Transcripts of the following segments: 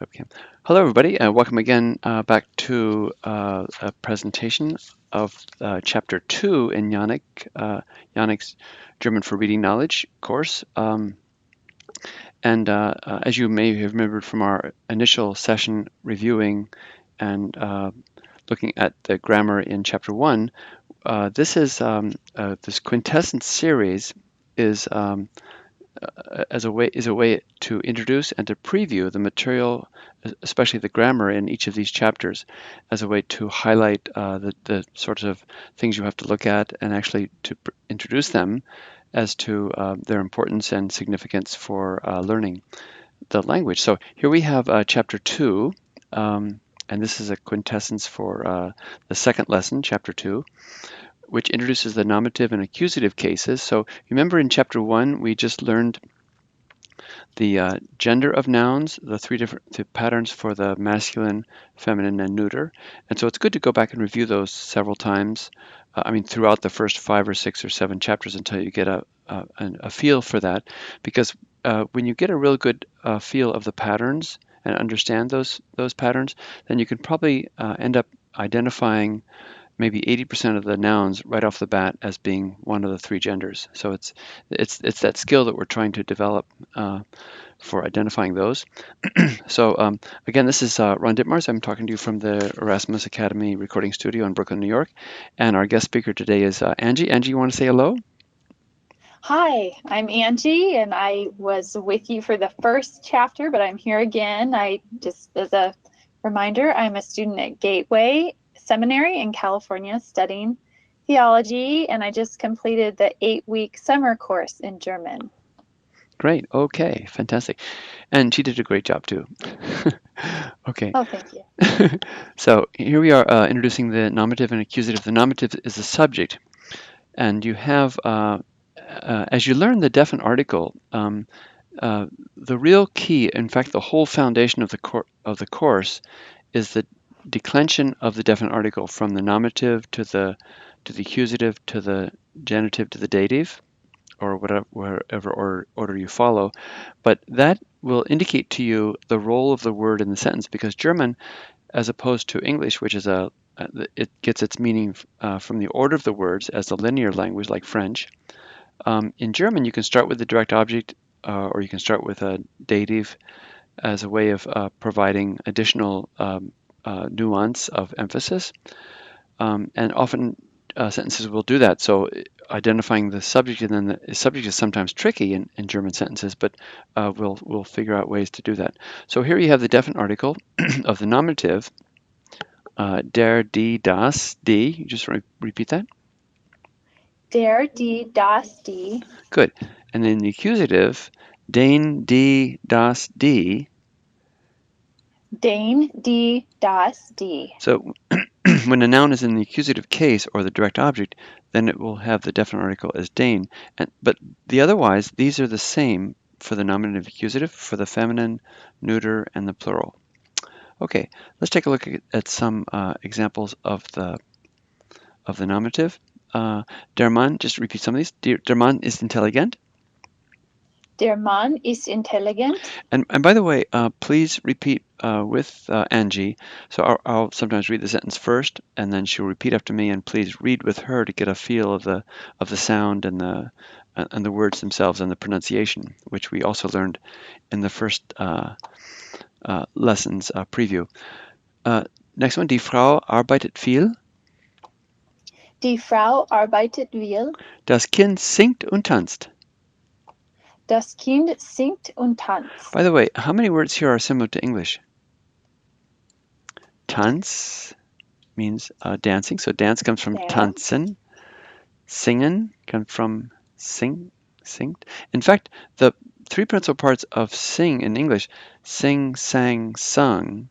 Webcam. Hello, everybody. Welcome again back to a presentation of Chapter 2 in Jannach, Jannach's German for Reading Knowledge course. As you may have remembered from our initial session reviewing and looking at the grammar in Chapter 1, this Quintessence series is is a way to introduce and to preview the material, especially the grammar in each of these chapters, as a way to highlight the sorts of things you have to look at and actually to introduce them as to their importance and significance for learning the language. So here we have Chapter 2, and this is a quintessence for the second lesson, Chapter 2, which introduces the nominative and accusative cases. So remember in Chapter 1, we just learned the gender of nouns, the the patterns for the masculine, feminine, and neuter. And so it's good to go back and review those several times. Throughout the first 5 or 6 or 7 chapters until you get a feel for that. Because when you get a real good feel of the patterns and understand those patterns, then you can probably end up identifying maybe 80% of the nouns right off the bat as being one of the 3 genders. So it's that skill that we're trying to develop for identifying those. So again, this is Ron Ditmars. I'm talking to you from the Erasmus Academy Recording Studio in Brooklyn, New York. And our guest speaker today is Angie. Angie, you want to say hello? Hi, I'm Angie, and I was with you for the first chapter, but I'm here again. Just as a reminder, I'm a student at Gateway Seminary in California studying theology, and I just completed the 8-week summer course in German. Great. Okay. Fantastic. And she did a great job too. Okay. Oh, thank you. So here we are introducing the nominative and accusative. The nominative is the subject, and you have, as you learn the definite article, the real key, in fact, the whole foundation of the course, is the declension of the definite article from the nominative to the accusative to the genitive to the dative, or whatever order you follow. But that will indicate to you the role of the word in the sentence, because German, as opposed to English, which is it gets its meaning from the order of the words as a linear language like French. In German, you can start with the direct object, or you can start with a dative as a way of providing additional nuance of emphasis. And often sentences will do that. So identifying the subject, and then the subject is sometimes tricky in German sentences, but we'll figure out ways to do that. So here you have the definite article of the nominative, der, die, das, die. You just repeat that. Der, die, das, die. Good. And then the accusative, den, die, das, die. Den, die, das, die. So when a noun is in the accusative case or the direct object, then it will have the definite article as den. But otherwise, these are the same for the nominative accusative, for the feminine, neuter, and the plural. Okay, let's take a look at some examples of the nominative. Der Mann, just repeat some of these. Der Mann ist intelligent. Der Mann ist intelligent. And by the way, please repeat with Angie. So I'll sometimes read the sentence first, and then she'll repeat after me. And please read with her to get a feel of the sound and the words themselves and the pronunciation, which we also learned in the first lessons preview. Next one, die Frau arbeitet viel. Die Frau arbeitet viel. Das Kind singt und tanzt. Das Kind singt und tanzt. By the way, how many words here are similar to English? Tanz means dancing. So dance comes from tanzen. Singen comes from singt. In fact, the 3 principal parts of sing in English, sing, sang, sung,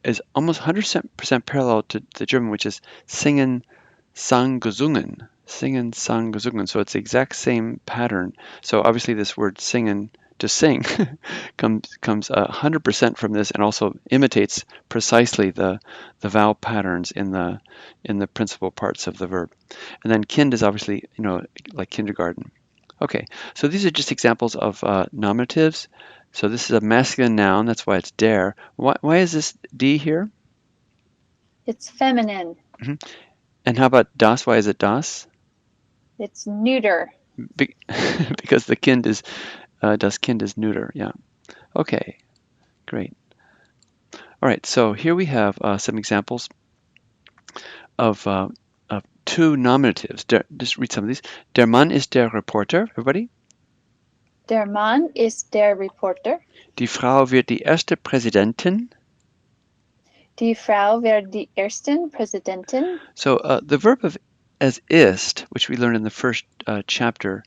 is almost 100% parallel to the German, which is singen, sang, gesungen. Singen, sang, gesungen. So it's the exact same pattern. So obviously this word singen, to sing, comes 100% from this, and also imitates precisely the vowel patterns in the principal parts of the verb. And then kind is obviously, like kindergarten. Okay, so these are just examples of nominatives. So this is a masculine noun. That's why it's der. Why is this D here? It's feminine. And how about das? Why is it das? It's neuter. Because the Kind is, das Kind is neuter. Yeah. Okay. Great. All right. So here we have some examples of two nominatives. Just read some of these. Der Mann ist der Reporter. Everybody. Der Mann ist der Reporter. Die Frau wird die erste Präsidentin. Die Frau wird die erste Präsidentin. So the verb of as ist, which we learned in the first chapter,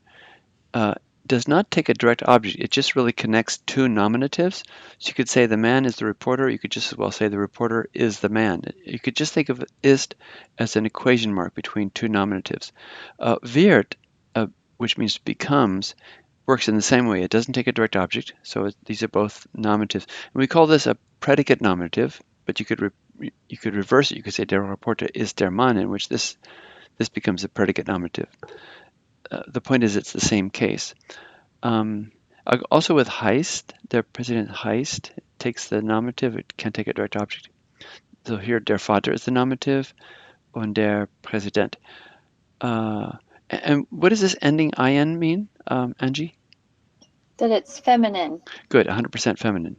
does not take a direct object. It just really connects two nominatives. So you could say the man is the reporter. You could just as well say the reporter is the man. You could just think of ist as an equation mark between two nominatives. Wird, which means becomes, works in the same way. It doesn't take a direct object. So these are both nominatives. And we call this a predicate nominative, but you could reverse it. You could say der Reporter ist der Mann, in which this becomes a predicate nominative. The point is it's the same case. Also with heißt, der Präsident heißt takes the nominative. It can't take a direct object. So here der Vater is the nominative und der Präsident. And what does this ending in mean, Angie? That it's feminine. Good, 100% feminine.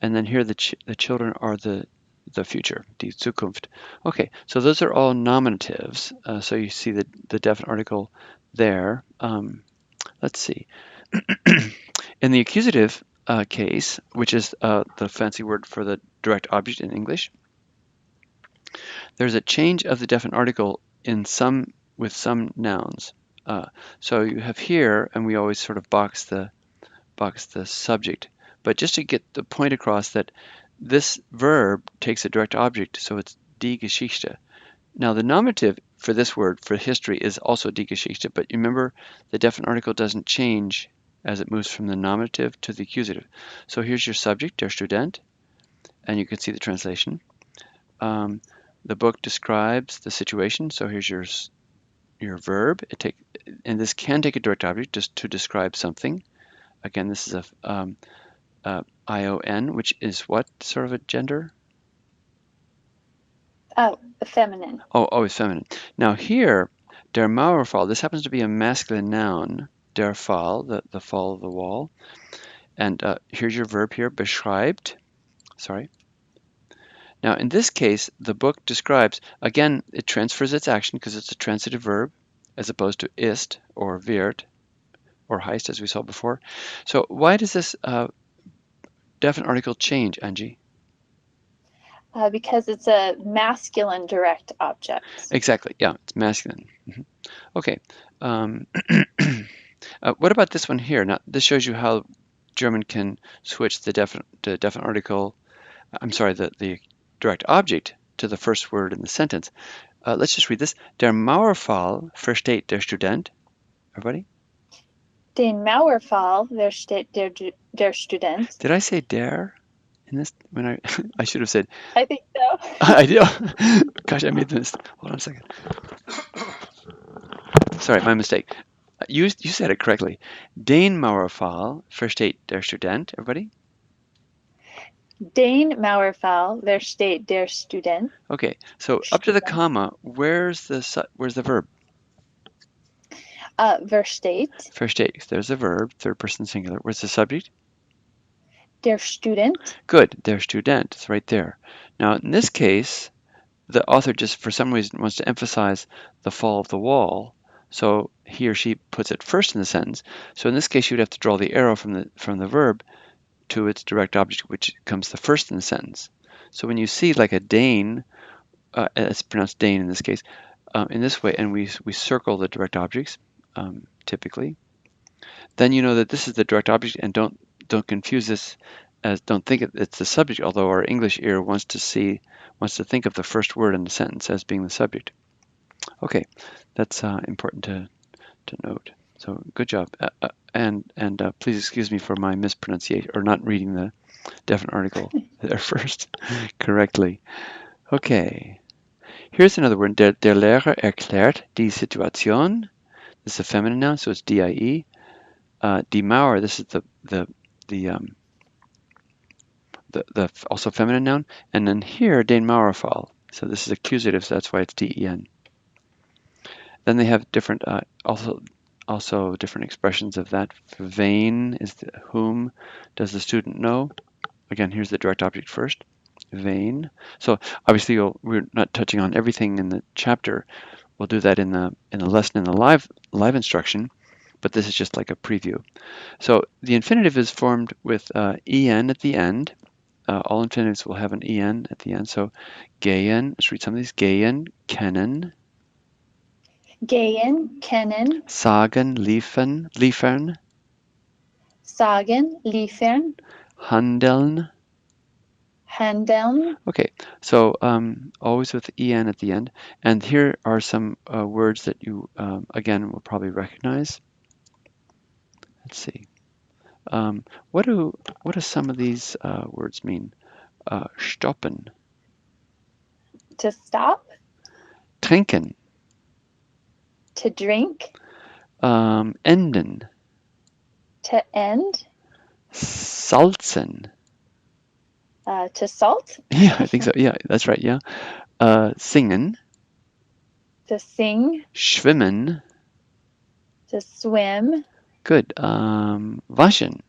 And then here the children are the future, die Zukunft. Okay, so those are all nominatives. So you see the definite article there. Let's see. In the accusative case, which is the fancy word for the direct object in English, there's a change of the definite article with some nouns. So you have here, and we always sort of box the subject. But just to get the point across that this verb takes a direct object, so it's die Geschichte. Now the nominative for this word, for history, is also die Geschichte, but remember the definite article doesn't change as it moves from the nominative to the accusative. So here's your subject, der Student, and you can see the translation. The book describes the situation, so here's your verb. And this can take a direct object just to describe something. Again, this is a ION, which is what sort of a gender? Oh, feminine. Oh, it's feminine. Now here, der Mauerfall, this happens to be a masculine noun, der Fall, the fall of the wall. And here's your verb here, beschreibt. Sorry. Now in this case, the book describes, again, it transfers its action because it's a transitive verb, as opposed to ist or wird or heißt, as we saw before. So why does this definite article change, Angie? Because it's a masculine direct object. Exactly. Yeah, it's masculine. Okay. What about this one here? Now, this shows you how German can switch the definite article. I'm sorry, the direct object to the first word in the sentence. Let's just read this. Der Mauerfall versteht der Student. Everybody? Den Mauerfall versteht der Student. Did I say der in this? When I should have said. I think so. I do. Gosh, I made this. Hold on a second. Sorry, my mistake. You said it correctly. Den Mauerfall versteht der Student. Everybody? Den Mauerfall versteht der Student. Okay, so up to the comma, where's the verb? Versteht. Versteht. There's the verb, third person singular. Where's the subject? Der Student. Good. Der Student. It's right there. Now, in this case, the author just for some reason wants to emphasize the fall of the wall, so he or she puts it first in the sentence. So in this case, you'd have to draw the arrow from the verb to its direct object, which comes the first in the sentence. So when you see like a Dane, it's pronounced Dane in this case, in this way, and we circle the direct objects typically, then you know that this is the direct object, and don't confuse this don't think it's the subject, although our English ear wants to think of the first word in the sentence as being the subject. Okay, that's important to note. So good job. And please excuse me for my mispronunciation, or not reading the definite article there first correctly. Okay, here's another word. Der Lehrer erklärt die Situation. This is a feminine noun, so it's die. Die Mauer, this is the also feminine noun, and then here den Mauerfall. So this is accusative, so that's why it's den. Then they have different also different expressions of that. Wen is whom does the student know? Again, here's the direct object first. Wen. So obviously we're not touching on everything in the chapter. We'll do that in the lesson in the live instruction, but this is just like a preview. So the infinitive is formed with en at the end. All infinitives will have an en at the end. So gehen, let's read some of these. Gehen, kennen. Gehen, kennen. Sagen, liefern. Sagen, liefern. Handeln. Handeln. Okay, so always with en at the end. And here are some words that you, again, will probably recognize. Let's see. What do some of these words mean? Stoppen. To stop. Trinken. To drink. Enden. To end. Salzen. To salt. Yeah, I think so. Yeah, that's right. Yeah. Singen. To sing. Schwimmen. To swim. Good. Waschen.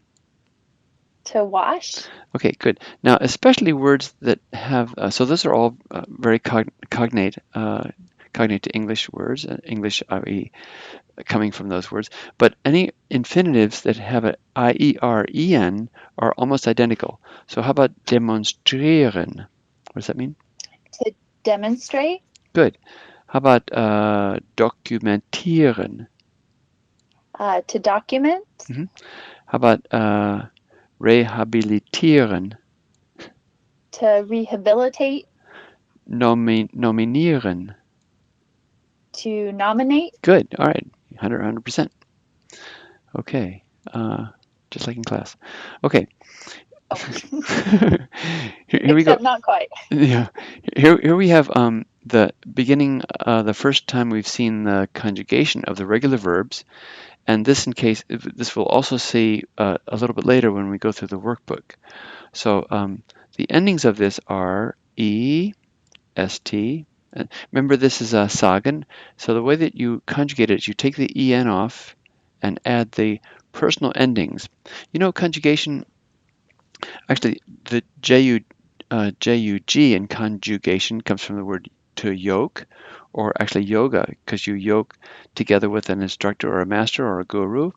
To wash. Okay, good. Now, especially words that have, so those are all very cognate to English words, English i.e. coming from those words, but any infinitives that have an I-E-R-E-N are almost identical. So how about demonstrieren? What does that mean? To demonstrate. Good. How about dokumentieren? To document. Mm-hmm. How about rehabilitieren? To rehabilitate. Nominieren? To nominate. Good. All right. 100%. Okay. Just like in class. Okay. Oh. Here we go. Except not quite. Yeah. Here we have the beginning, the first time we've seen the conjugation of the regular verbs. And this we'll also see a little bit later when we go through the workbook. So the endings of this are E, ST. Remember, this is a sagen. So the way that you conjugate it is you take the en off and add the personal endings. You know, conjugation, actually, the JUG in conjugation comes from the word to yoke, or actually yoga, because you yoke together with an instructor or a master or a guru.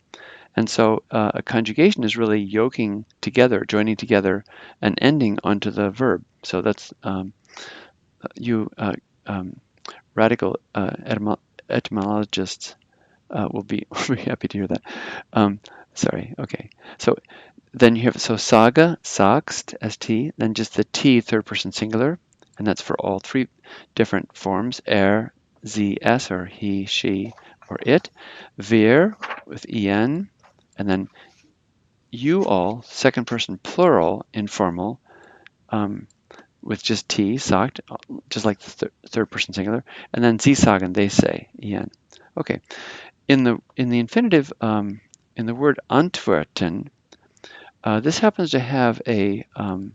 And so a conjugation is really yoking together, joining together an ending onto the verb. So that's you radical etymologists will be happy to hear that. Sorry. Okay. So then you have saga, sagst, st, then just the t third person singular, and that's for all three different forms: sie, s, or he, she, or it. Wir with en, and then you all, second person plural, informal, with just t, sagt, just like the third person singular, and then sie sagen, they say, en. Okay. In the infinitive, in the word antworten, this happens to have an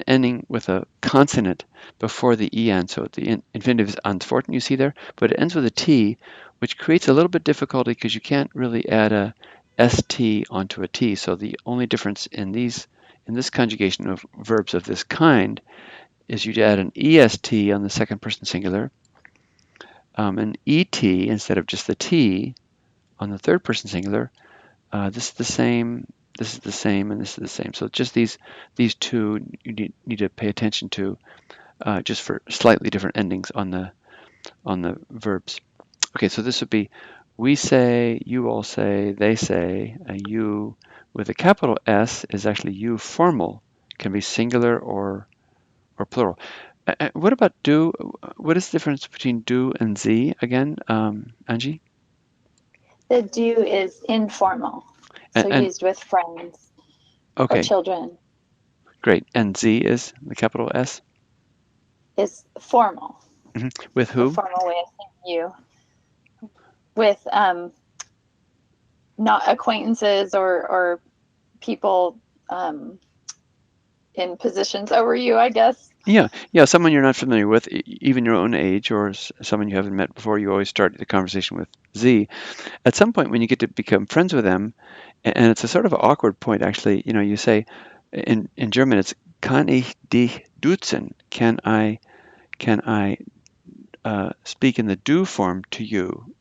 ending with a consonant before the en, so the infinitive is antworten, you see there, but it ends with a t, which creates a little bit difficulty because you can't really add a st onto a t. So the only difference in this conjugation of verbs of this kind is you'd add an est on the second person singular, an et instead of just the t on the third person singular. This is the same, this is the same, and this is the same. So just these two you need to pay attention to, just for slightly different endings on the verbs. Okay, so this would be we say, you all say, they say. You with a capital S is actually you formal, can be singular or plural. What about do? What is the difference between do and z again, Angie? The do is informal, so And used with friends or okay, children. great. And z is the capital S? Is formal. With The who? formal way of saying you. With not acquaintances or people in positions over you, I guess. Yeah, someone you're not familiar with, even your own age, or someone you haven't met before, you always start the conversation with Sie. At some point, when you get to become friends with them, and it's a sort of awkward point, actually, you say, in German, it's kann ich dich duzen? Can I speak in the du form to you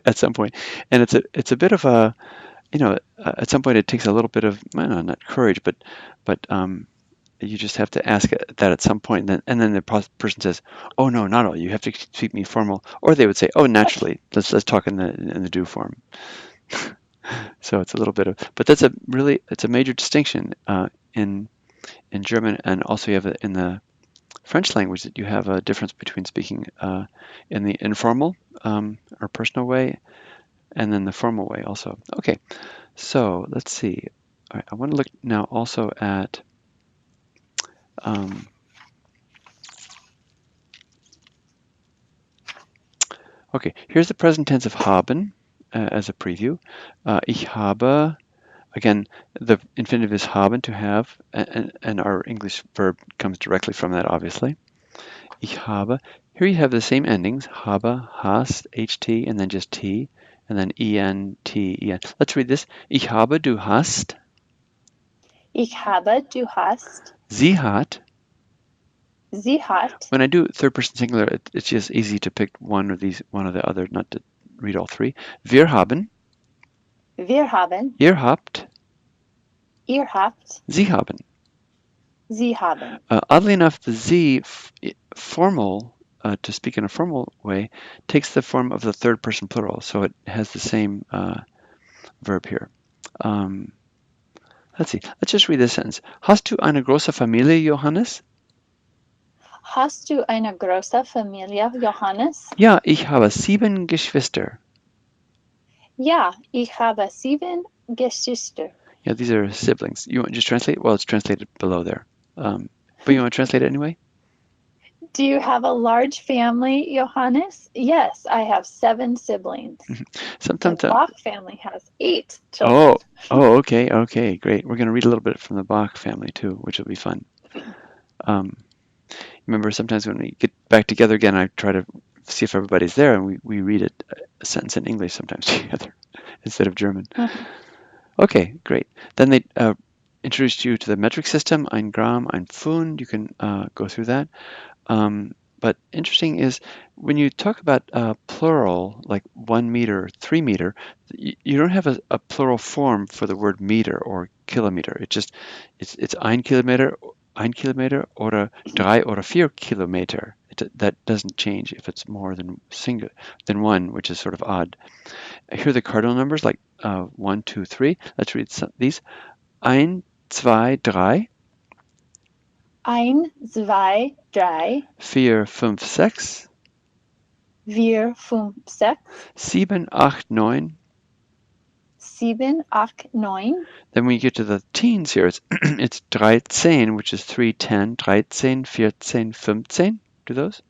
at some point? And it's a bit of a, at some point it takes a little bit of, well, no, not courage, but you just have to ask that at some point, and then the person says, "Oh no, not all. You have to speak me formal," or they would say, "Oh, naturally, let's talk in the do form." So it's a little bit of, but it's a major distinction in German, and also you have it in the French language, that you have a difference between speaking in the informal or personal way, and then the formal way also. Okay, so let's see. All right, I want to look now also at okay, here's the present tense of haben as a preview. Ich habe, again, the infinitive is haben, to have, and our English verb comes directly from that, obviously. Ich habe. Here you have the same endings, habe, hast, ht, and then just t, and then en, t, en. Let's read this. Ich habe, du hast. Ich habe, du hast. Sie hat. Sie hat. When I do third person singular, it's just easy to pick one or the other, not to read all three. Wir haben. Wir haben. Ihr habt. Ihr habt. Sie haben. Sie haben. Oddly enough, the Sie formal, to speak in a formal way, takes the form of the third person plural, so it has the same verb here. Let's see. Let's just read this sentence. Hast du eine große Familie, Johannes? Hast du eine große Familie, Johannes? Ja, ich habe 7 Geschwister. Ja, ich habe 7 Geschwister. Yeah, these are siblings. You want to just translate? Well, it's translated below there. But you want to translate it anyway? Do you have a large family, Johannes? Yes, I have 7 siblings. Sometimes the Bach family has 8 children. Okay, great. We're going to read a little bit from the Bach family too, which will be fun. Remember, sometimes when we get back together again, I try to see if everybody's there, and we read a sentence in English sometimes together instead of German. Okay, great. Then they introduced you to the metric system, ein Gramm, ein Pfund. You can go through that. But interesting is when you talk about plural, like 1 meter, 3 meter, you don't have a plural form for the word meter or kilometer. It's ein Kilometer oder 3 oder 4 Kilometer. That doesn't change if it's more than 1, which is sort of odd. Here are the cardinal numbers, like 1, 2, 3. Let's read these. Ein, zwei, drei. 1, 2, 3. 4, 5, 6. 4, 5, 6. 7, 8, 9. 7, 8, 9. Then when you get to the teens here, it's 13, which is 3, 10, 13, 14, 15. Do those?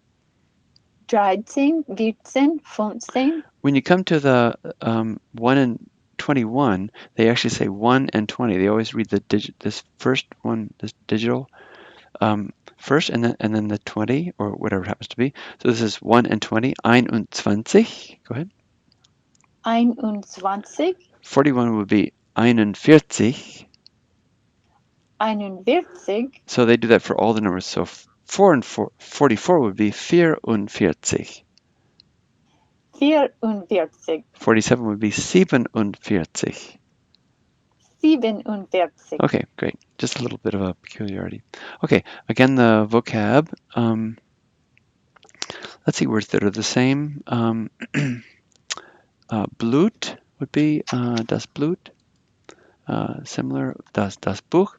13, 14, 15. When you come to the 1 and 21, they actually say 1 and 20. They always read this first one, this digital, first, and then the 20, or whatever it happens to be. So this is 1 and 20. 21. Go ahead. 21. 41 would be 41. 41. So they do that for all the numbers. So 4 and 44 would be 44. 44. 47 would be 47. 47. Okay, great. Just a little bit of a peculiarity. Okay, again, the vocab. Let's see words that are the same. Blut would be das Blut. Similar, das Buch,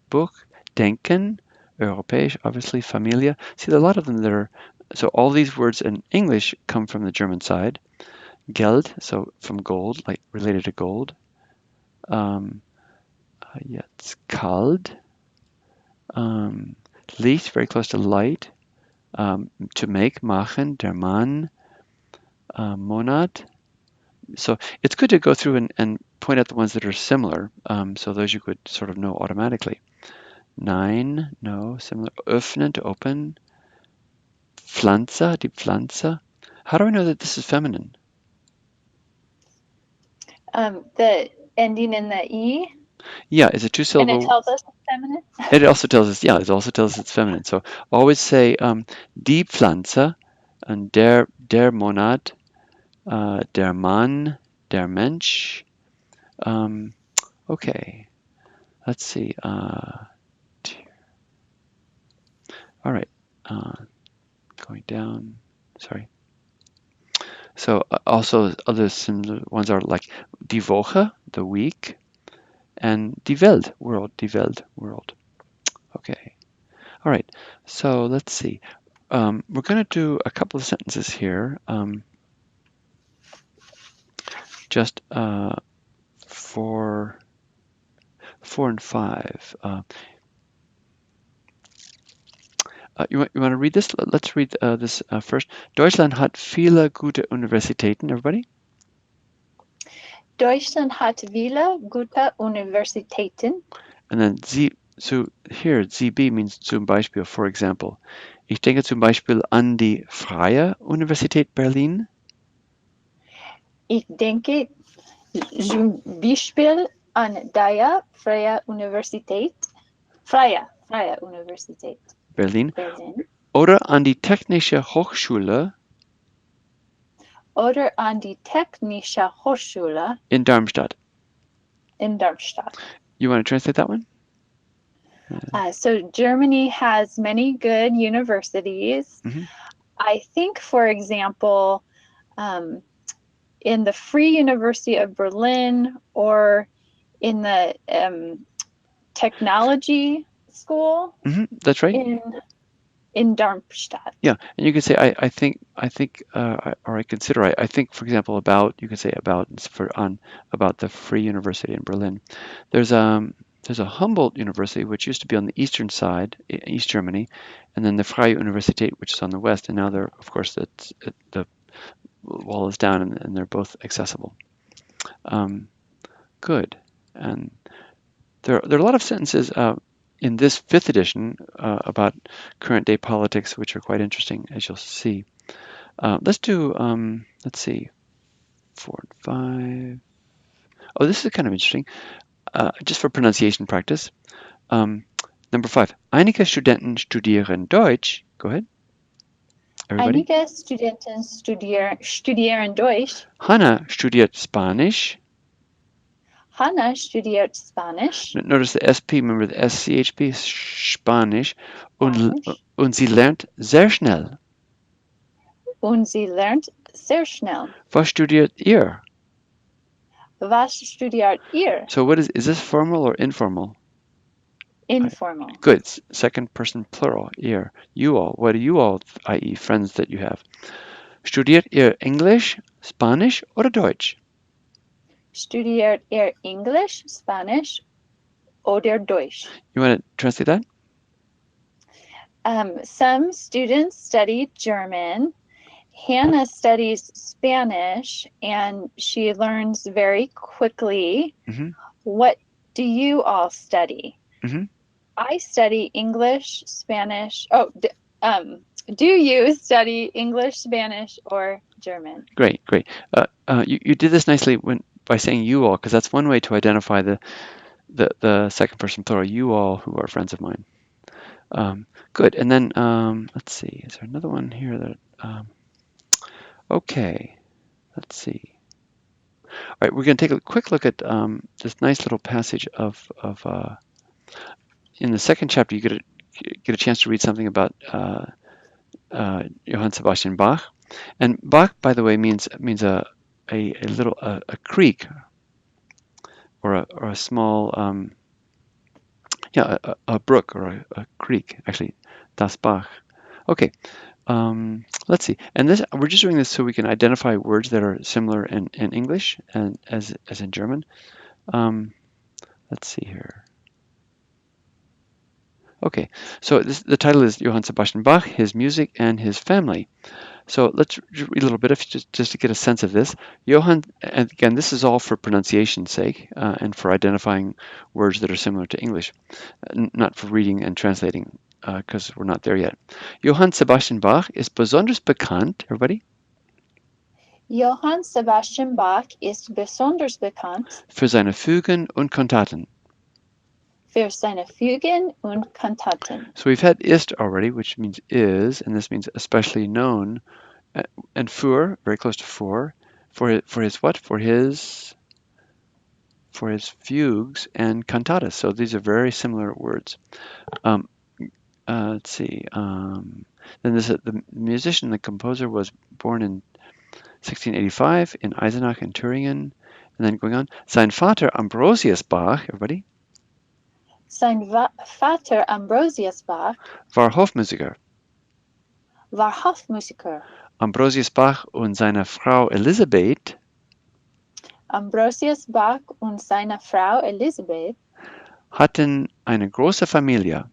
denken, europäisch, obviously, Familie. See, a lot of them that are, so all these words in English come from the German side. Geld, so from gold, like related to gold. Jetzt kalt. Licht, very close to light. To make, machen, der Mann. Monat. So it's good to go through and point out the ones that are similar, so those you could sort of know automatically. Nein, no, similar. Öffnen, to open. Pflanze, die Pflanze. How do I know that this is feminine? The ending in the E, Yeah, it's a and it two-syllable. tells us it's feminine. It also tells us, yeah, it also tells us it's feminine. So always say die Pflanze and der Monat, der Mann, der Mensch. Okay, let's see. All right, going down. Sorry. So also other similar ones are like die Woche, the week, and die Welt, world, die Welt, world. Okay. All right. So let's see. We're going to do a couple of sentences here, just for 4 and 5. You want to read this? Let's read this first. Deutschland hat viele gute Universitäten. Everybody? Deutschland hat viele gute Universitäten. And then so here, ZB means zum Beispiel, for example. Ich denke zum Beispiel an die Freie Universität Berlin. Ich denke zum Beispiel an die Freie Universität. Freie Universität Berlin. Berlin. Oder an die Technische Hochschule Oder an die Technische Hochschule in Darmstadt. in Darmstadt. You want to translate that one? So Germany has many good universities. Mhm. I think, for example, in the Free University of Berlin or in the technology school That's right. in Darmstadt. Yeah, and you can say I think, or I consider. I think, for example, about. You can say about about the Free University in Berlin. There's a Humboldt University which used to be on the eastern side, East Germany, and then the Freie Universität, which is on the west. And now they're, of course, the wall is down, and they're both accessible. Good. And there are a lot of sentences in this 5th edition about current day politics, which are quite interesting, as you'll see. Let's do, let's see, 4 and 5. Oh, this is kind of interesting, just for pronunciation practice. Number 5. Einige Studenten studieren Deutsch. Go ahead. Everybody. Einige Studenten studieren Deutsch. Hannah studiert Spanish. Hannah studiert Spanish. Notice the SP, remember the SCHP, Spanish. Und sie lernt sehr schnell. Und sie lernt sehr schnell. Was studiert ihr? Was studiert ihr? So what is this formal or informal? Informal. Good. Second person plural, ihr. You all. What do you all, i.e. friends that you have? Studiert ihr Englisch, Spanish oder Deutsch? Studiert ihr English, Spanish oder Deutsch? You want to translate that? Some students study German. Hannah studies Spanish, and she learns very quickly. What do you all study? I study English, Spanish. Oh, do you study English, Spanish, or German? Great. You did this nicely by saying you all, because that's one way to identify the second person plural, you all who are friends of mine. Good. And then let's see. Is there another one here that? Okay. Let's see. All right, we're going to take a quick look at this nice little passage of in the second chapter. You get a chance to read something about Johann Sebastian Bach, and Bach, by the way, means a little a creek or a small a brook or a creek, actually. Das Bach. Okay. Let's see. And this, we're just doing this so we can identify words that are similar in English and as in German. Let's see here. Okay, so the title is Johann Sebastian Bach, His Music and His Family. So let's read a little bit of just to get a sense of this. Johann, and again, this is all for pronunciation's sake and for identifying words that are similar to English, not for reading and translating because we're not there yet. Johann Sebastian Bach ist besonders bekannt, everybody, Johann Sebastian Bach ist besonders bekannt für seine Fugen und Kantaten. für seine Fugen und Kantaten. So we've had ist already, which means is, and this means especially known, and für, very close to for his what? For his fugues and cantatas. So these are very similar words. Um, let's see. Then the musician, the composer, was born in 1685 in Eisenach in Thüringen. And then going on, sein Vater Ambrosius Bach, everybody, Sein Vater Ambrosius Bach war Hofmusiker. war Hofmusiker. Ambrosius Bach und seine Frau Elisabeth Ambrosius Bach und seine Frau Elisabeth hatten eine große Familie.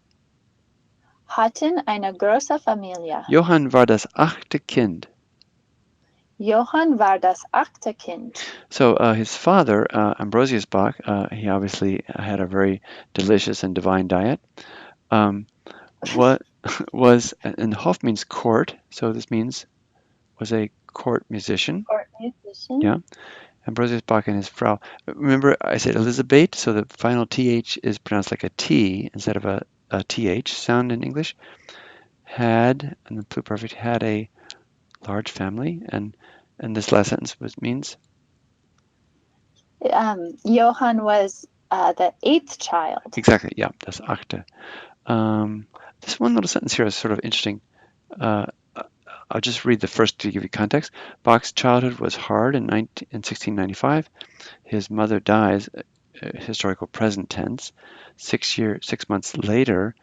hatten eine große Familie. Johann war das 8. Kind. Johann war das 8. Kind. So his father, Ambrosius Bach, he obviously had a very delicious and divine diet. What was, and Hof means court, so this means was a court musician. Court musician. Yeah. Ambrosius Bach and his Frau. Remember, I said Elisabeth, so the final th is pronounced like a t instead of a th sound in English. Had, and the pluperfect had a large family, and this last sentence means Johann was the 8th child. exactly, yeah, das achte. This one little sentence here is sort of interesting. I'll just read the first to give you context. Bach's childhood was hard in 1695. His mother dies, historical present tense. 6 months later,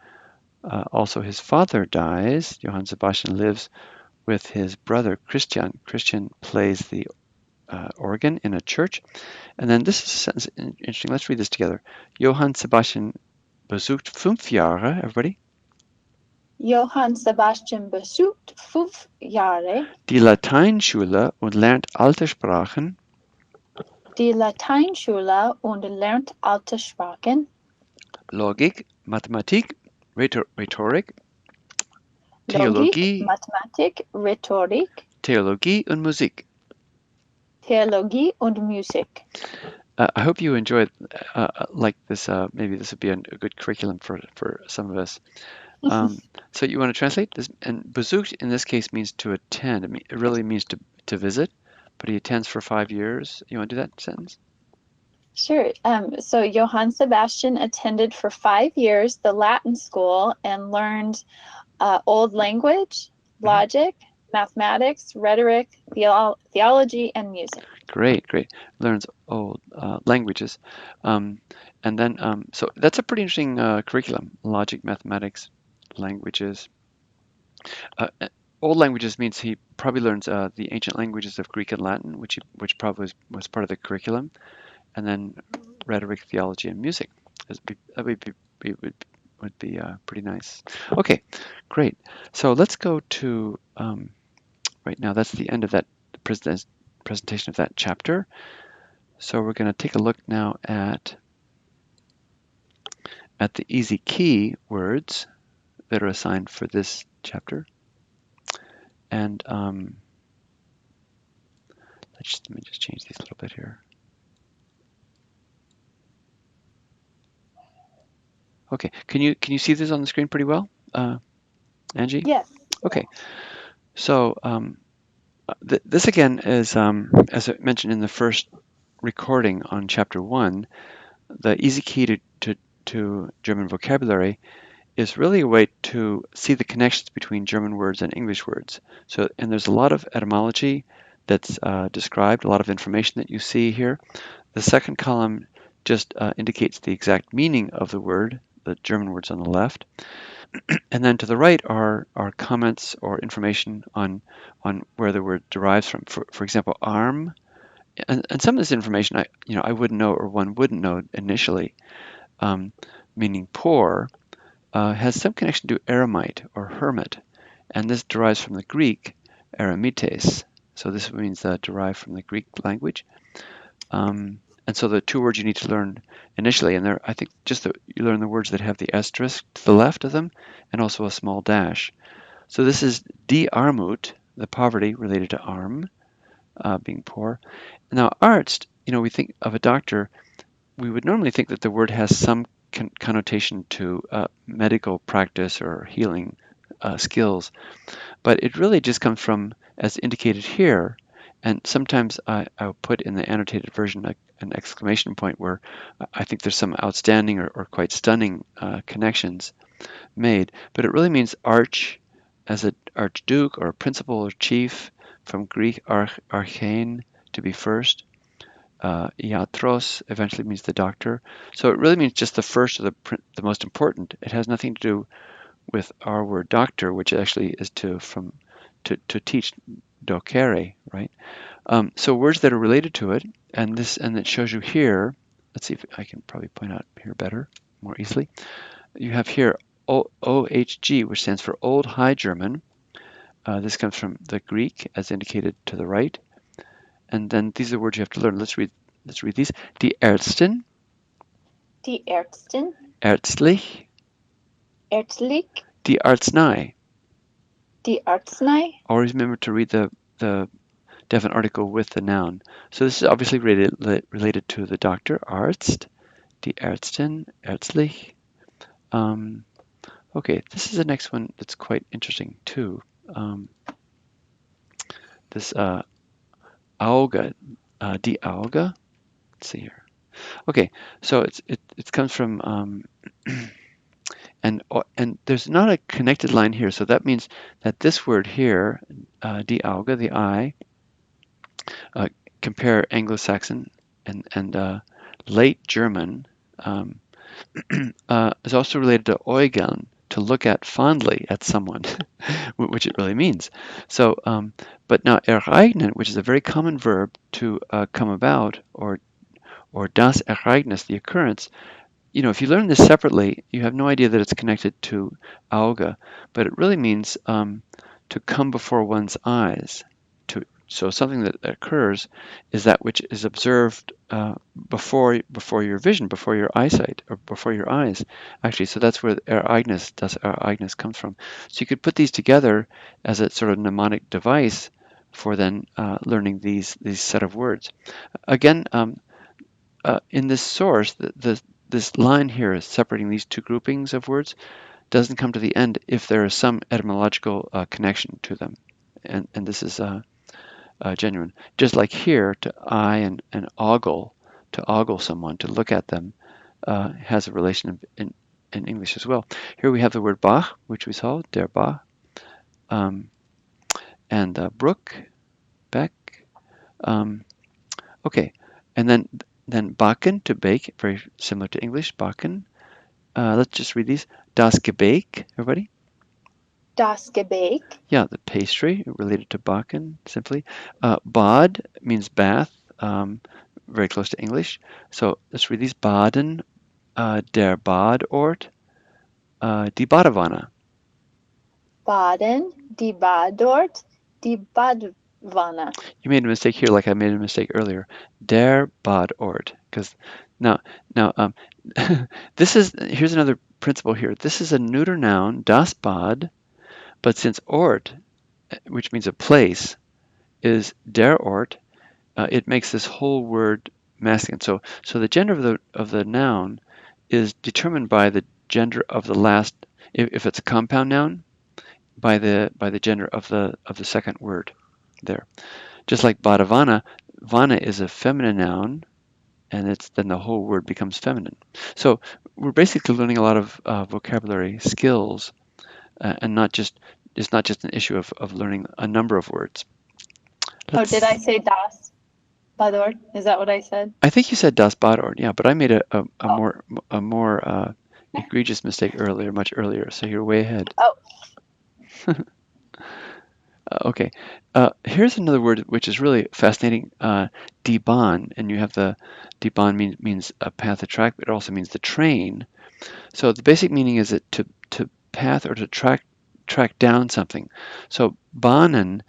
also his father dies. Johann Sebastian lives with his brother Christian. Christian plays the organ in a church. And then this is a sentence interesting. Let's read this together. Johann Sebastian besucht 5 Jahre, everybody, Johann Sebastian besucht 5 Jahre die Lateinschule und lernt alte Sprachen, die Lateinschule und lernt alte Sprachen, Logik, Mathematik, Rhetorik, Logik, Theologie, Mathematik, Rhetorik, Theologie und Musik. Theologie und Musik. I hope you enjoyed like this. Maybe this would be a good curriculum for some of us. So you want to translate this? And besucht in this case means to attend. It really means to visit, but he attends for 5 years. You want to do that sentence? Sure. So Johann Sebastian attended for 5 years the Latin school and learned Old Language, logic, mathematics, rhetoric, theology, and music. Great. Learns old languages. And then, so that's a pretty interesting curriculum. Logic, mathematics, languages. Old languages means he probably learns the ancient languages of Greek and Latin, which probably was part of the curriculum. And then rhetoric, theology, and music. That would be pretty nice. Okay, great. So let's go to right now. That's the end of that presentation of that chapter. So we're going to take a look now at the easy key words that are assigned for this chapter. And let me just change these a little bit here. Okay, can you see this on the screen pretty well, Angie? Yes. Okay, so this again is, as I mentioned in the first recording on chapter 1, the easy key to German vocabulary is really a way to see the connections between German words and English words. So, and there's a lot of etymology that's described, a lot of information that you see here. The second column just indicates the exact meaning of the word, the German words on the left. And then to the right are comments or information on where the word derives from. For example, arm, and some of this information I wouldn't know, or one wouldn't know initially, meaning poor, has some connection to eremite or hermit, and this derives from the Greek eremites. So this means derived from the Greek language. And so the two words you need to learn initially, and I think just you learn the words that have the asterisk to the left of them, and also a small dash. So this is die Armut, the poverty related to arm, being poor. Now arzt, we think of a doctor, we would normally think that the word has some connotation to medical practice or healing skills, but it really just comes from, as indicated here, and sometimes I'll put in the annotated version an exclamation point where I think there's some outstanding or quite stunning connections made. But it really means arch, as an archduke or principal or chief, from Greek archein, to be first. Iatros eventually means the doctor. So it really means just the first or the most important. It has nothing to do with our word doctor, which actually is to teach, docere, right? So words that are related to it, and it shows you here. Let's see if I can probably point out here better, more easily. You have here OHG, which stands for Old High German. This comes from the Greek, as indicated to the right. And then these are the words you have to learn. Let's read these. Die Ärztin. Die Ärztin. Ärztlich. Ärztlich. Die Arznei. Die Arznei. Always remember to read the definite article with the noun. So this is obviously related to the doctor, Arzt, die Ärztin, ärztlich. Okay, this is the next one that's quite interesting too. This Auge, die Auge. Let's see here. Okay, so it comes from and there's not a connected line here, so that means that this word here, die Auge, the eye, compare Anglo-Saxon and late German, is also related to Eugen, to look at fondly at someone, which it really means. So, but now ereignen, which is a very common verb to come about, or das Ereignis, the occurrence. If you learn this separately, you have no idea that it's connected to Auge, but it really means to come before one's eyes. So something that occurs is that which is observed before your vision, before your eyesight, or before your eyes, actually. So that's where Ereignis, das Ereignis, comes from. So you could put these together as a sort of mnemonic device for then learning these set of words. Again, in this source, this line here is separating these two groupings of words doesn't come to the end if there is some etymological connection to them, and this is genuine. Just like here, to eye and ogle, to ogle someone, to look at them, has a relation in English as well. Here we have the word Bach, which we saw, der Bach, and Brook, Beck. Okay, and then backen, to bake, very similar to English, backen. Let's just read these. Das Gebäck, everybody? Das Gebäck. Yeah, the pastry, related to backen, simply. Bad means bath, very close to English. So let's read these. Baden, der Badort, die Badewanne. Baden, die Badort, die Badewanne. You made a mistake here, like I made a mistake earlier. Der Badort, because now here's another principle here. This is a neuter noun, das Bad, but since Ort, which means a place, is der Ort, it makes this whole word masculine. So the gender of the noun is determined by the gender of the last. If it's a compound noun, by the gender of the second word there. Just like Badewanne, Vanna is a feminine noun, and then the whole word becomes feminine. So we're basically learning a lot of vocabulary skills, and it's not just an issue of learning a number of words. Did I say das Badort? Is that what I said? I think you said das Badort, yeah, but I made a more egregious mistake much earlier. So you're way ahead. Oh. Okay. Here's another word which is really fascinating. Die Bahn, and you have die Bahn means a path of track, but it also means the train. So the basic meaning is that to path or to track track down something. So bahnen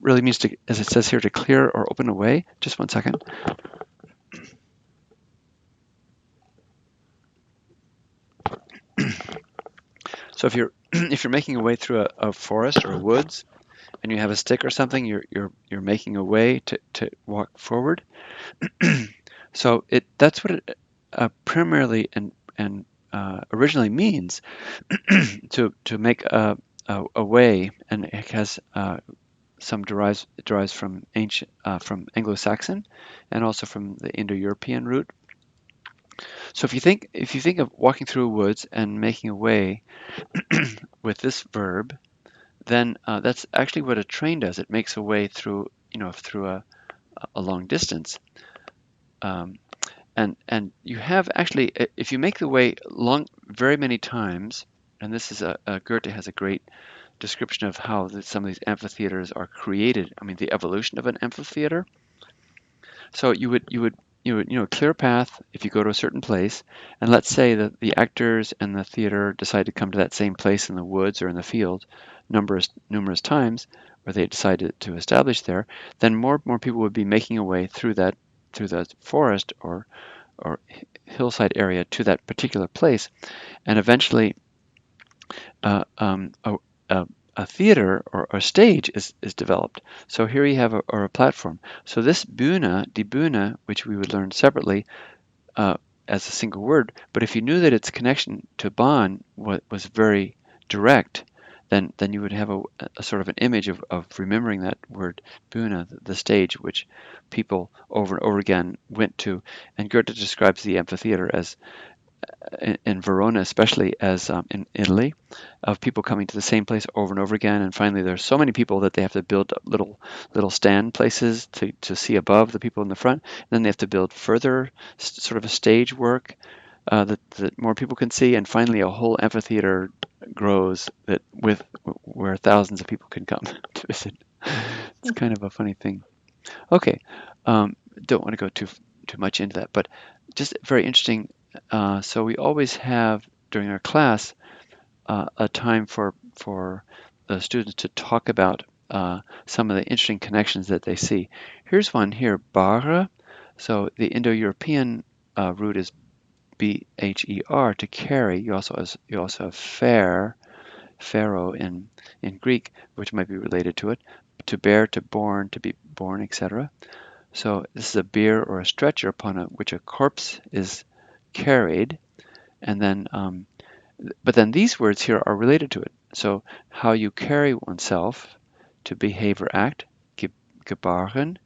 really means to, as it says here, to clear or open a way. Just one second. So if you're if you're making a way through a forest or a woods and you have a stick or something, you're making a way to walk forward. So that's what it primarily and originally means to make a way, and it has it derives from ancient from Anglo-Saxon and also from the Indo-European root. So if you think of walking through woods and making a way with this verb, then that's actually what a train does. It makes a way through through a long distance. Um, and you have actually, if you make the way long very many times, and this is Goethe has a great description of how some of these amphitheaters are created. I mean, the evolution of an amphitheater. So you would clear a path if you go to a certain place, and let's say that the actors and the theater decide to come to that same place in the woods or in the field numerous times, or they decide to establish there, then more people would be making a way through the forest or hillside area to that particular place, and eventually uh, um, a, a theater or a stage is developed. So here you have a platform. So this Bühne, die Bühne, which we would learn separately uh, as a single word, but if you knew that its connection to Bahn was very direct, then you would have a sort of an image of remembering that word Bühne, the stage, which people over and over again went to. And Goethe describes the amphitheater as in Verona, especially as in Italy, of people coming to the same place over and over again. And finally, there's so many people that they have to build little stand places to see above the people in the front. And then they have to build further sort of a stage work that more people can see. And finally, a whole amphitheater grows that with where thousands of people can come to visit. It's kind of a funny thing. Okay, don't want to go too much into that, but just very interesting. So we always have during our class a time for the students to talk about some of the interesting connections that they see. Here's one here, Bare. So the Indo-European root is Bher, to carry. You also have fair, pharaoh in Greek, which might be related to it. To bear, to born, to be born, etc. So this is a bier or a stretcher upon which a corpse is carried, and then but then these words here are related to it. So how you carry oneself, to behave or act, gebaren,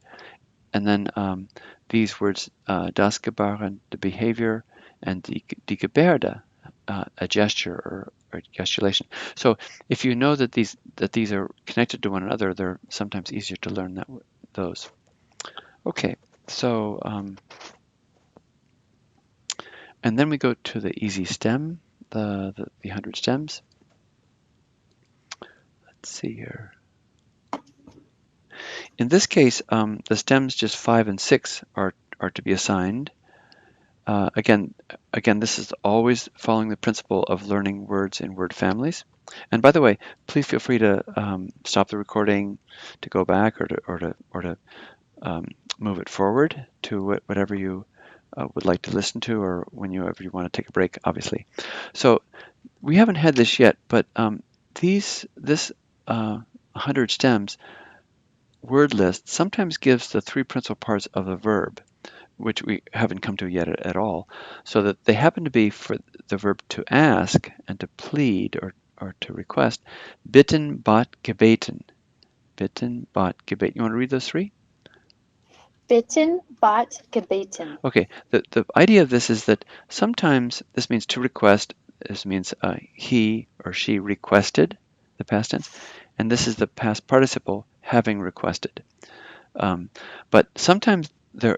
and then these words das Gebaren, the behavior, and die Gebärde, a gesture or gesticulation. So if you know that these are connected to one another, they're sometimes easier to learn those. Okay, so and then we go to the easy stem, the 100 stems. Let's see here. In this case, the stems just 5 and 6 are to be assigned. Again, this is always following the principle of learning words in word families. And by the way, please feel free to stop the recording, to go back, or to move it forward to whatever you would like to listen to, or whenever you want to take a break, obviously. So we haven't had this yet, but this 100 stems word list sometimes gives the 3 principal parts of a verb, which we haven't come to yet at all, so that they happen to be for the verb to ask and to plead or to request, bitten, bat, gebeten. Bitten, bat, gebeten. You want to read those 3? Bitten, bat, gebeten. Okay, the idea of this is that sometimes this means to request. This means he or she requested, the past tense, and this is the past participle, having requested. But sometimes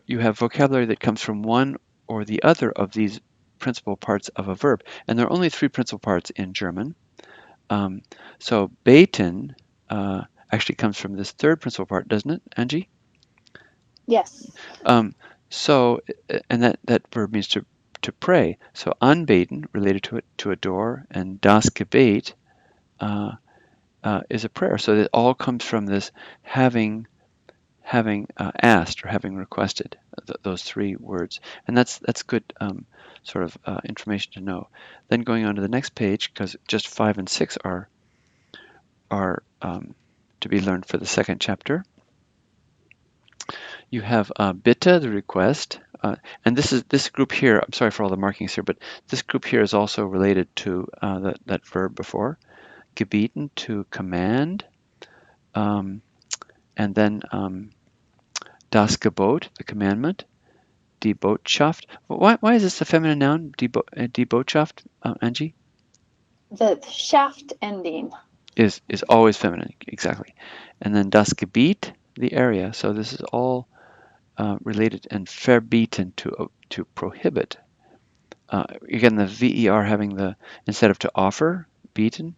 you have vocabulary that comes from one or the other of these principal parts of a verb, and there are only 3 principal parts in German. So beten actually comes from this 3rd principal part, doesn't it, Angie? Yes. So, and that verb means to pray. So anbeten, related to a door, and das Gebet is a prayer. So it all comes from this having asked or having requested, those three words, and that's good sort of information to know. Then going on to the next page, because just 5 and 6 are to be learned for the second chapter. You have bitte, the request, and this group here. I'm sorry for all the markings here, but this group here is also related to that verb before, gebieten, to command, and then das Gebot, the commandment, die Botschaft. Why is this a feminine noun, die Botschaft, Angie? The shaft ending. Is always feminine, exactly. And then das Gebiet, the area. So this is all related, and verbieten, to prohibit. Again, the ver having the, instead of to offer, bieten,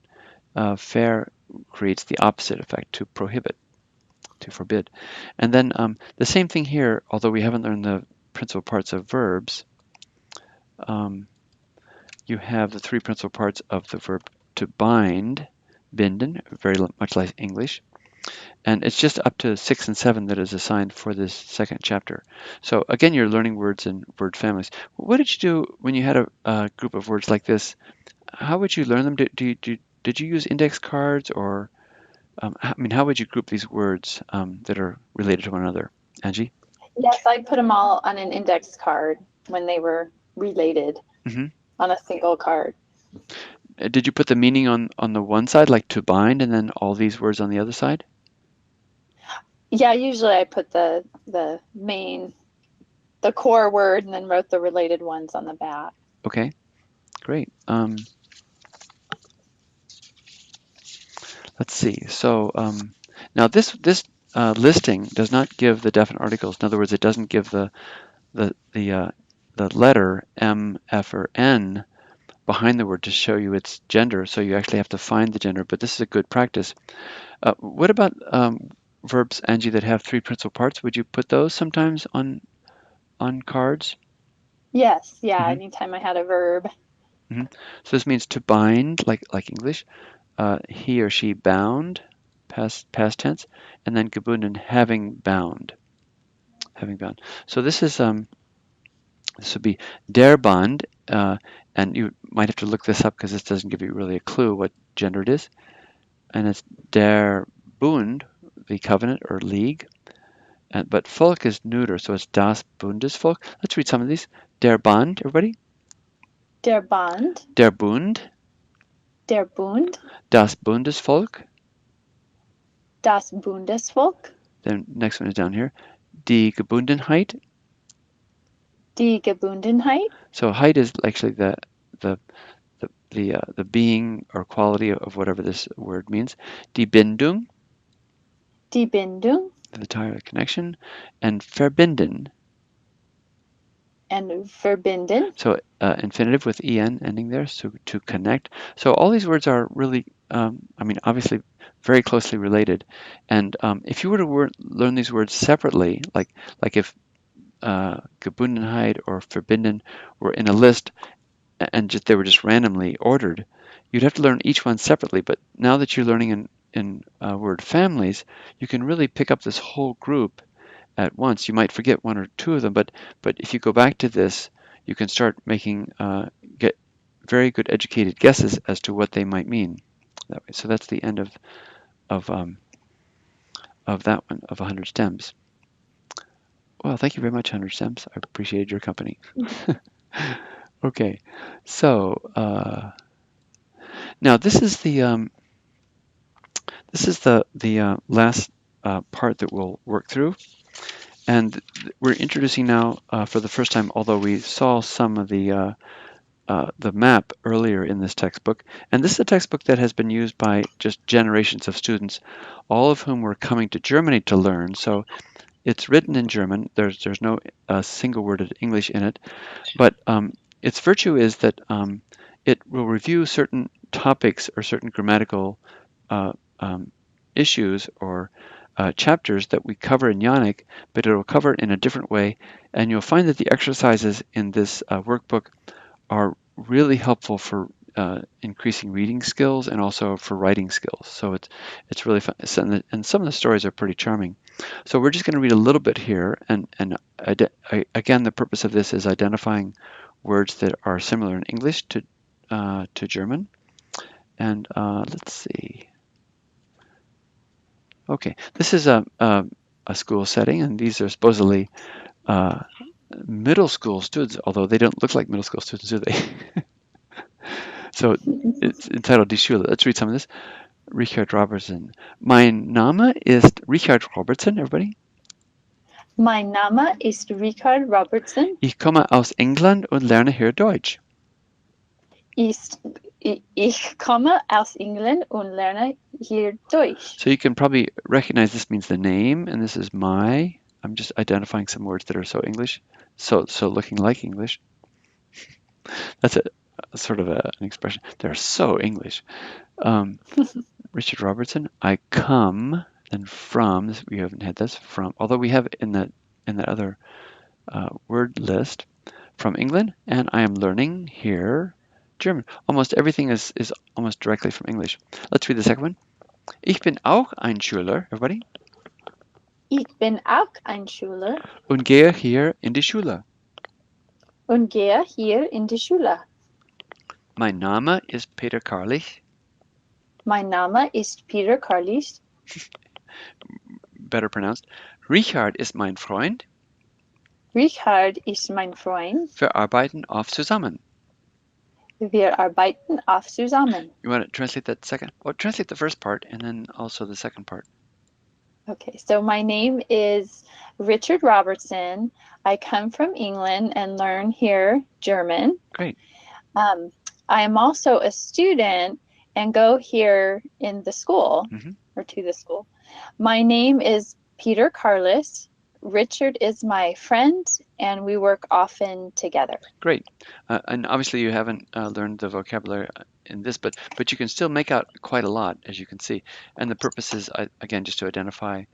ver creates the opposite effect, to prohibit, to forbid. And then the same thing here, although we haven't learned the principal parts of verbs, you have the three principal parts of the verb to bind, binden, very much like English. And it's just up to 6 and 7 that is assigned for this second chapter. So again, you're learning words and word families. What did you do when you had a group of words like this? How would you learn them? Did you use index cards, or how would you group these words that are related to one another? Angie? Yes, I put them all on an index card when they were related, on a single card. Did you put the meaning on the one side, like to bind, and then all these words on the other side? Yeah, usually I put the core word and then wrote the related ones on the back. Okay, great. Let's see. So now this listing does not give the definite articles. In other words, it doesn't give the letter M, F, or N behind the word to show you its gender. So you actually have to find the gender. But this is a good practice. What about verbs, Angie, that have three principal parts? Would you put those sometimes on cards? Yes, yeah. Anytime I had a verb. So this means to bind, like English. He or she bound, past tense, and then gebunden, having bound. So this would be der Band, and you might have to look this up because this doesn't give you really a clue what gender it is. And it's der Bund, the covenant or league. But Volk is neuter, so it's das Bundesvolk. Let's read some of these. Der Band, everybody. Der Band. Der Bund. Der Bund. Das Bundesvolk. Das Bundesvolk. Then next one is down here. Die Gebundenheit. Die Gebundenheit. So height is actually the being or quality of whatever this word means. Die Bindung. Die Bindung. The tie or connection. And verbinden. And verbinden. So infinitive with en ending there, so to connect. So all these words are really, obviously very closely related. And if you were to learn these words separately, like if Gebundenheit or verbinden were in a list and they were just randomly ordered, you'd have to learn each one separately. But now that you're learning in word families, you can really pick up this whole group at once. You might forget one or two of them, but if you go back to this, you can start get very good educated guesses as to what they might mean that way. So that's the end of that one, of 100 stems. Well, thank you very much, 100 stems. I appreciated your company. Okay, so now this is the last part that we'll work through. And we're introducing now, for the first time, although we saw some of the map earlier in this textbook, and this is a textbook that has been used by just generations of students, all of whom were coming to Germany to learn. So it's written in German. There's no single word of English in it, but its virtue is that it will review certain topics or certain grammatical issues or chapters that we cover in Jannach, but it will cover it in a different way. And you'll find that the exercises in this workbook are really helpful for increasing reading skills and also for writing skills. So it's really fun, and some of the stories are pretty charming. So we're just going to read a little bit here, and again, the purpose of this is identifying words that are similar in English to German. And let's see. Okay, this is a school setting, and these are supposedly middle school students, although they don't look like middle school students, do they? So it's entitled Die Schule. Let's read some of this. Richard Robertson. Mein Name ist Richard Robertson, everybody. Mein Name ist Richard Robertson. Ich komme aus England und lerne hier Deutsch. Ich komme aus England und lerne hier Deutsch. So you can probably recognize this means the name, and this is my. I'm just identifying some words that are so English, so looking like English. That's a sort of an expression. They're so English. Richard Robertson. I come, then from. This, we haven't had this from, although we have in that other word list, from England, and I am learning here German. Almost everything is almost directly from English. Let's read the second one. Ich bin auch ein Schüler, everybody. Ich bin auch ein Schüler. Und gehe hier in die Schule. Und gehe hier in die Schule. Mein Name ist Peter Karlich. Mein Name ist Peter Karlich. Better pronounced. Richard ist mein Freund. Richard ist mein Freund. Wir arbeiten oft zusammen. Wir arbeiten oft zusammen. You want to translate that second? Well, translate the first part and then also the second part. Okay, so my name is Richard Robertson. I come from England and learn here German. Great. I am also a student and go here in the school, or to the school. My name is Peter Karlis. Richard is my friend, and we work often together. Great. And obviously you haven't learned the vocabulary in this, but you can still make out quite a lot, as you can see. And the purpose is, again, just to identify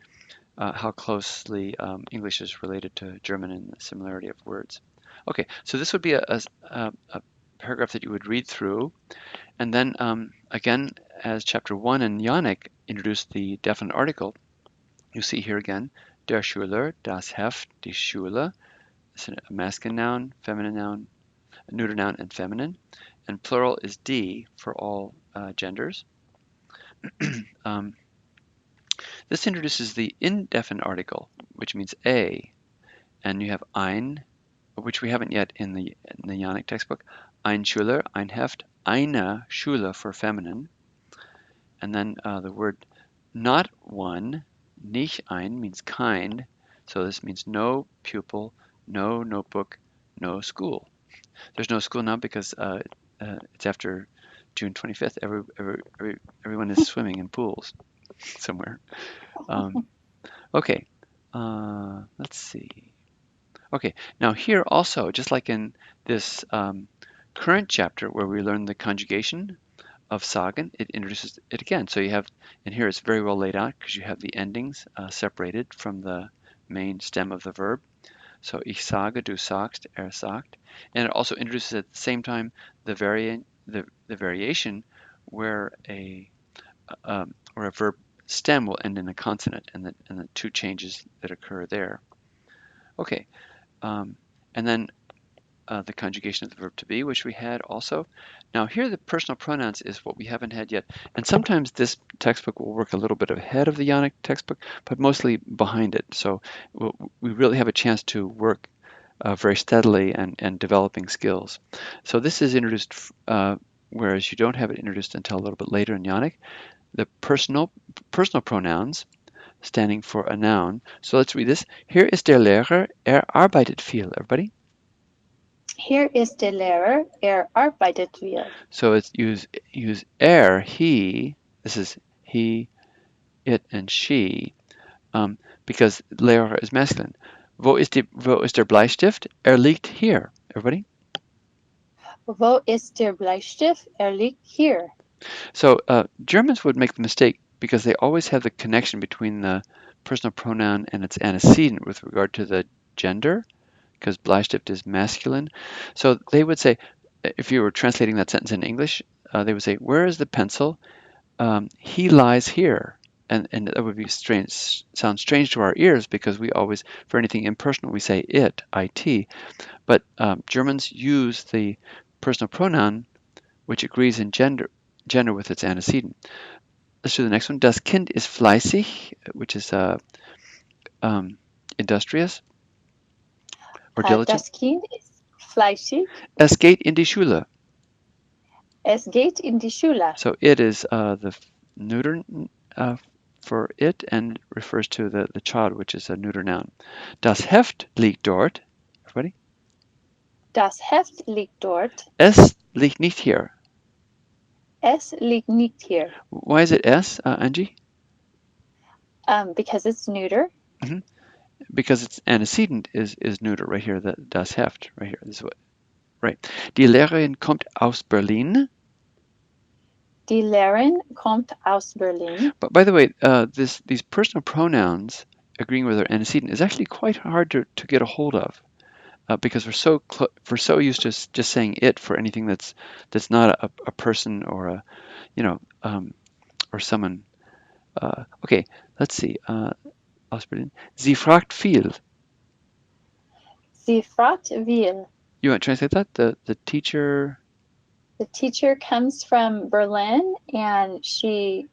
how closely English is related to German and the similarity of words. Okay, so this would be a paragraph that you would read through. And then, again, as Chapter 1 and Jannach introduced the definite article, you see here again, der Schüler, das Heft, die Schule. It's a masculine noun, feminine noun, a neuter noun, and feminine. And plural is die for all genders. This introduces the indefinite article, which means a. And you have ein, which we haven't yet in the Jannach textbook. Ein Schüler, ein Heft, eine Schule for feminine. And then the word not one, nicht ein, means kind. So this means no pupil, no notebook, no school. There's no school now because it's after June 25th. Everyone is swimming in pools somewhere. Okay, let's see. Okay, now here also, just like in this current chapter where we learn the conjugation of sagen, it introduces it again. So you have, and here it's very well laid out because you have the endings separated from the main stem of the verb. So ich sage, du sagst, sagt. And it also introduces at the same time the variation where a verb stem will end in a consonant and the two changes that occur there. Okay, and then the conjugation of the verb to be, which we had also. Now here the personal pronouns is what we haven't had yet. And sometimes this textbook will work a little bit ahead of the Jannach textbook, but mostly behind it. So we really have a chance to work very steadily and developing skills. So this is introduced, whereas you don't have it introduced until a little bit later in Jannach. The personal pronouns standing for a noun. So let's read this. Hier ist der Lehrer, arbeitet viel. Everybody? Here is der Lehrer, arbeitet viel. So it's use he. This is he, it, and she, because Lehrer is masculine. Wo ist der Bleistift? Liegt hier. Everybody? Wo ist der Bleistift? Liegt hier. So Germans would make the mistake because they always have the connection between the personal pronoun and its antecedent with regard to the gender, because Bleistift is masculine. So they would say, if you were translating that sentence in English, they would say, "Where is the pencil? He lies here." And that would be strange, sound strange to our ears because we always, for anything impersonal, we say it, it. But Germans use the personal pronoun which agrees in gender with its antecedent. Let's do the next one. Das Kind ist fleißig, which is industrious or diligent. Das Kind ist fleißig. Es geht in die Schule. Es geht in die Schule. So it is the neuter for it and refers to the child, which is a neuter noun. Das Heft liegt dort. Everybody? Das Heft liegt dort. Es liegt nicht hier. Es liegt nicht hier. Why is it es, Angie? Because it's neuter. Mm-hmm. Because its antecedent is neuter right here. Das Heft right here. This is what. Right. Die Lehrerin kommt aus Berlin. Die Lehrerin kommt aus Berlin. But by the way, these personal pronouns agreeing with their antecedent is actually quite hard to get a hold of because we're so used to just saying it for anything that's not a person or a or someone. Okay, let's see. Aus Berlin. Sie fragt viel. Sie fragt viel. You want to translate that? The teacher. The teacher comes from Berlin and she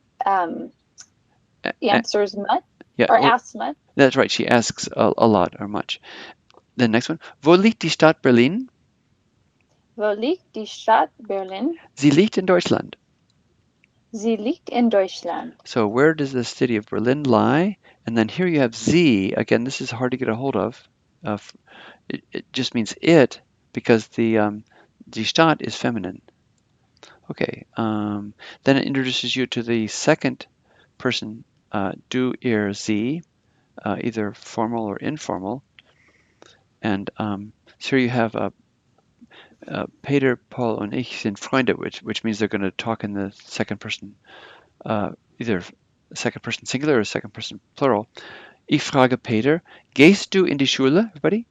answers much or asks much. That's right. She asks a lot or much. The next one. Wo liegt die Stadt Berlin? Wo liegt die Stadt Berlin? Sie liegt in Deutschland. Sie liegt in Deutschland. So where does the city of Berlin lie? And then here you have sie. Again, this is hard to get a hold of. It just means it because the Stadt is feminine. Okay. Then it introduces you to the second person, du, ihr, sie, either formal or informal. And so here you have Peter, Paul, und ich sind Freunde, which means they're going to talk in the second person, either second person singular or second person plural. Ich frage Peter, gehst du in die Schule, everybody?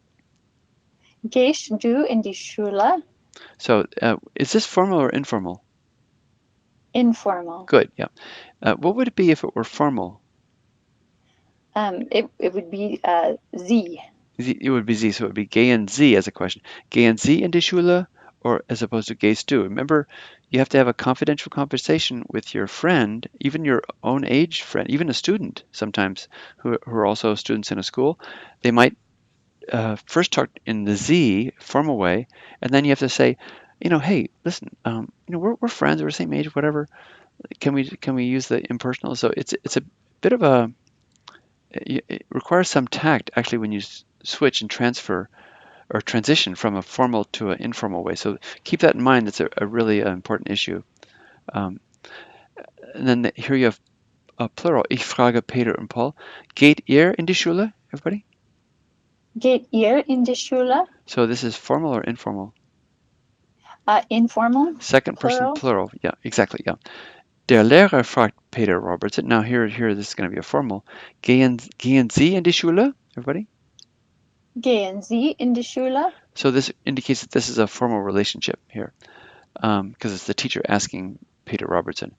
Gehst du in die Schule? So is this formal or informal? Informal. Good, yeah. What would it be if it were formal? It would be sie. It would be sie, so it would be gehen Sie as a question. Gehen Sie in die Schule, or as opposed to gehst du? Remember, you have to have a confidential conversation with your friend, even your own age friend, even a student sometimes who are also students in a school. They might first talk in the Sie formal way, and then you have to say, hey, listen, we're friends, we're the same age, whatever. Can we use the impersonal? So it's a bit of a it requires some tact actually when you switch and transfer or transition from a formal to an informal way. So keep that in mind. That's a really important issue. And then here you have a plural. Ich frage Peter und Paul. Geht ihr in die Schule, everybody? Geht ihr in die Schule? So this is formal or informal? Informal. Second person plural. Yeah, exactly. Yeah. Der Lehrer fragt Peter Robertson. Now here this is going to be a formal. Gehen Sie in die Schule, everybody? Gehen Sie in die Schule? So this indicates that this is a formal relationship here, because it's the teacher asking Peter Robertson.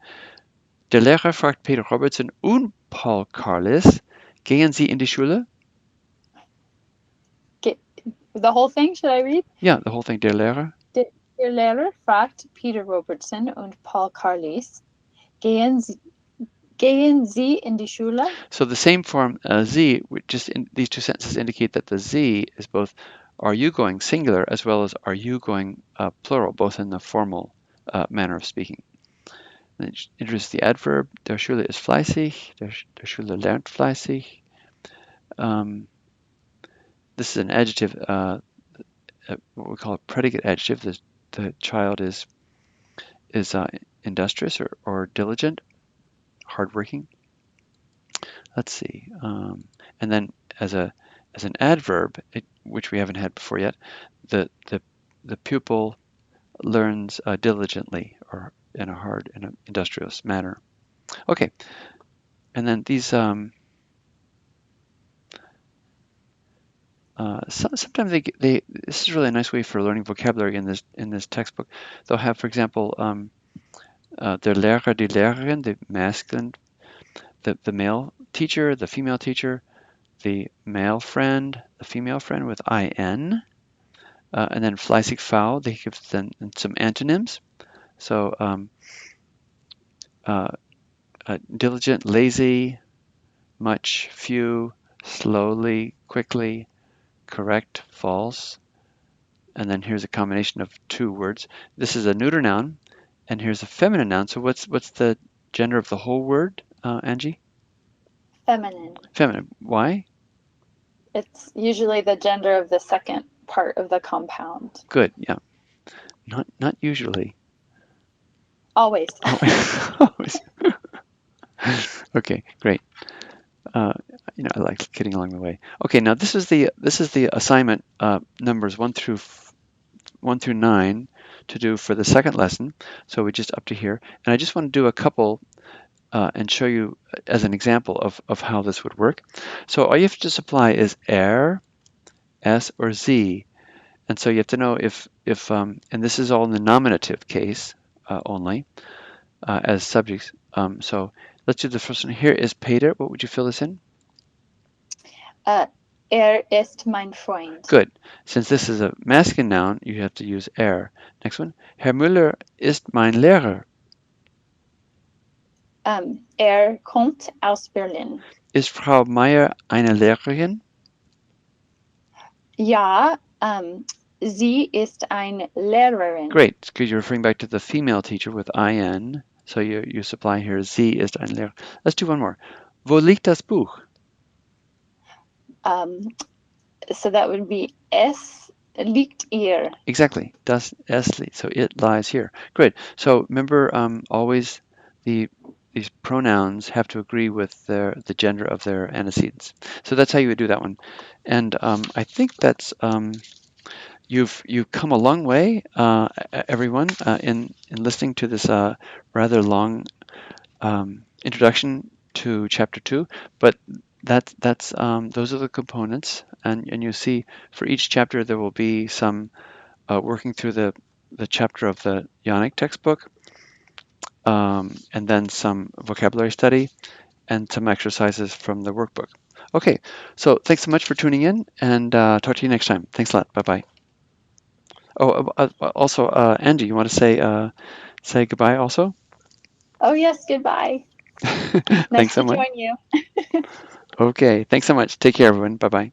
Der Lehrer fragt Peter Robertson und Paul Carlis, gehen Sie in die Schule? The whole thing, should I read? Yeah, the whole thing. Der Lehrer. Der Lehrer fragt Peter Robertson und Paul Carlis, gehen Sie in die Schule? So the same form, Sie, these two sentences indicate that the Sie is both are you going singular as well as are you going plural, both in the formal manner of speaking. Then it introduces the adverb. Der Schüler ist fleißig. Der Schüler lernt fleißig. This is an adjective, what we call a predicate adjective. The child is industrious or diligent, hardworking. Let's see. And then as an adverb, which we haven't had before yet, the pupil learns diligently or in an industrious manner. Okay. And then these sometimes this is really a nice way for learning vocabulary in this textbook. They'll have, for example, Der Lehrer, die Lehrerin, the masculine, the male teacher, the female teacher, the male friend, the female friend with IN, and then fleißig faul, they give then some antonyms. So diligent, lazy, much, few, slowly, quickly, correct, false. And then here's a combination of two words. This is a neuter noun, and here's a feminine noun. So what's the gender of the whole word, Angie? Feminine. Feminine. Why? It's usually the gender of the second part of the compound. Good. Yeah. Not usually. Always. Always. Okay. Great. I like getting along the way. Okay. Now this is the assignment numbers 1 through 9 to do for the second lesson. So we just up to here, and I just want to do a couple and show you as an example of how this would work. So all you have to supply is er, s, or z. And so you have to know if and this is all in the nominative case only as subjects. So let's do the first one. Here is Peter. What would you fill this in? Ist mein Freund. Good. Since this is a masculine noun, you have to use er. Next one. Herr Müller ist mein Lehrer. Kommt aus Berlin. Ist Frau Meier eine Lehrerin? Ja, sie ist eine Lehrerin. Great, because you're referring back to the female teacher with IN. So you supply here, sie ist ein Lehrer. Let's do one more. Wo liegt das Buch? So that would be es liegt ihr. Exactly. Das es liegt. So it lies here. Good. So remember, always these pronouns have to agree with the gender of their antecedents. So that's how you would do that one. And I think that's you've come a long way, everyone, in listening to this rather long introduction to Chapter 2. But that's those are the components, and you see for each chapter there will be some working through the chapter of the Jannach textbook, and then some vocabulary study and some exercises from the workbook. Okay, so thanks so much for tuning in, and talk to you next time. Thanks a lot. Bye-bye. Oh, also, Angie, you want to say goodbye also? Oh, yes, goodbye. Thanks Nice so to much. join you. Okay, thanks so much. Take care, everyone. Bye-bye.